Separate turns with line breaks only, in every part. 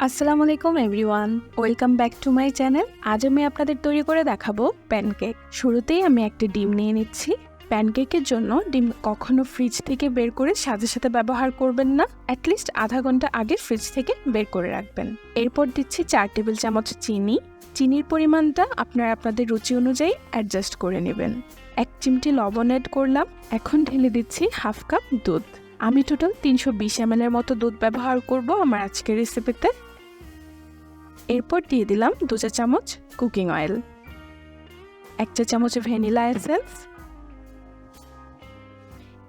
আসসালামু আলাইকুম everyone, welcome back to my channel. আজ আমি আপনাদের তৈরি করে দেখাবো প্যানকেক। শুরুতেই আমি একটা ডিম নিয়ে নিচ্ছি। প্যানকেকের জন্য ডিম কখনো ফ্রিজ থেকে বের করে সাথে সাথে ব্যবহার করবেন না, অ্যাটলিস্ট আধা ঘন্টা আগে ফ্রিজ থেকে বের করে রাখবেন। এরপর দিচ্ছি 4 টেবিল চামচ চিনি। চিনির পরিমাণটা আপনারা আপনাদের রুচি অনুযায়ী অ্যাডজাস্ট করে নেবেন। 1 চিমটি লবণ অ্যাড করলাম। এখন ঢেলে দিচ্ছি হাফ কাপ দুধ। আমি টোটাল 320 ml এর মতো দুধ ব্যবহার করব আমার আজকের রেসিপিতে। এরপর দিয়ে দিলাম 2 চা চামচ কুকিং অয়েল, 1 চা চামচ ভ্যানিলা এসেন্স।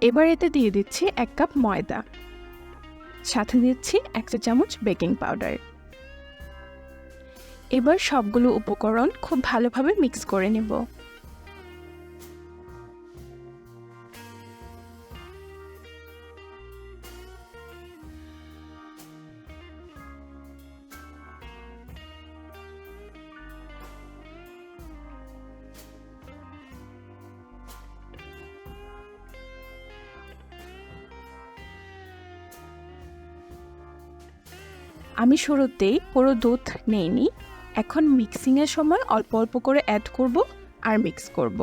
এবার এতে দিয়ে দিচ্ছি 1 কাপ ময়দা, সাথে দিচ্ছি 1 চা চামচ বেকিং পাউডার। এবার সবগুলো উপকরণ খুব ভালোভাবে মিক্স করে নেব। আমি শুরুতেই পুরো দুধ নেইনি, এখন মিক্সিংয়ের সময় অল্প অল্প করে অ্যাড করব আর মিক্স করব।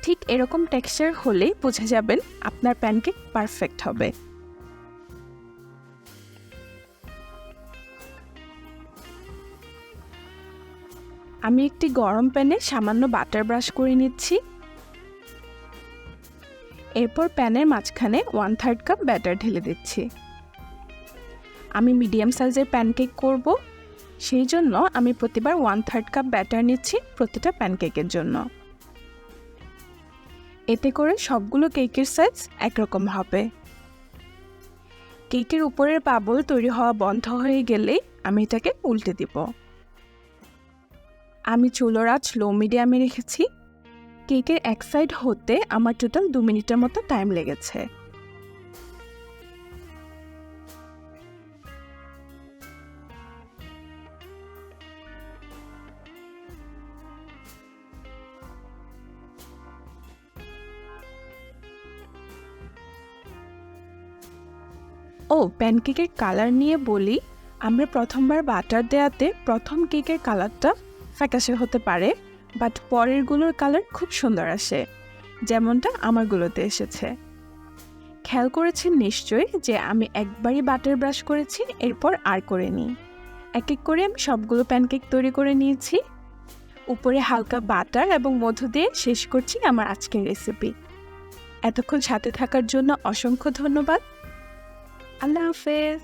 ঠিক এরকম টেক্সচার হলেই বোঝা যাবেন আপনার প্যানকেক পারফেক্ট হবে। আমি একটি গরম প্যানে সামান্য বাটার ব্রাশ করে নিচ্ছি। এরপর প্যানের মাঝখানে 1/3 কাপ ব্যাটার ঢেলে দিচ্ছি। আমি মিডিয়াম সাইজের প্যানকেক করব, সেই জন্য আমি প্রতিবার 1/3 কাপ ব্যাটার নিচ্ছি প্রতিটা প্যানকেকের জন্য। এতে করে সবগুলো কেকের সাইজ একরকম হবে। কেকের উপরের বাবল তৈরি হওয়া বন্ধ হয়ে গেলে আমি এটাকে উল্টে দিব। আমি চুলার আঁচ লো মিডিয়ামে রেখেছি। কেকের এক সাইড হতে আমার টোটাল 2 মিনিটের মতো টাইম লেগেছে। প্যানকেকের কালার নিয়ে বলি, আমরা প্রথমবার বাটার দেওয়াতে প্রথম কেকের কালারটা ফ্যাকাশে হতে পারে, বাট পরেরগুলোর কালার খুব সুন্দর আসে, যেমনটা আমারগুলোতে এসেছে। খেয়াল করেছেন নিশ্চয়ই যে আমি একবারই বাটার ব্রাশ করেছি, এরপর আর করিনি। এক এক করে আমি সবগুলো প্যানকেক তৈরি করে নিয়েছি। উপরে হালকা বাটার এবং মধু দিয়ে শেষ করছি আমার আজকের রেসিপি। এতক্ষণ সাথে থাকার জন্য অসংখ্য ধন্যবাদ। আল্লাহ হাফেজ।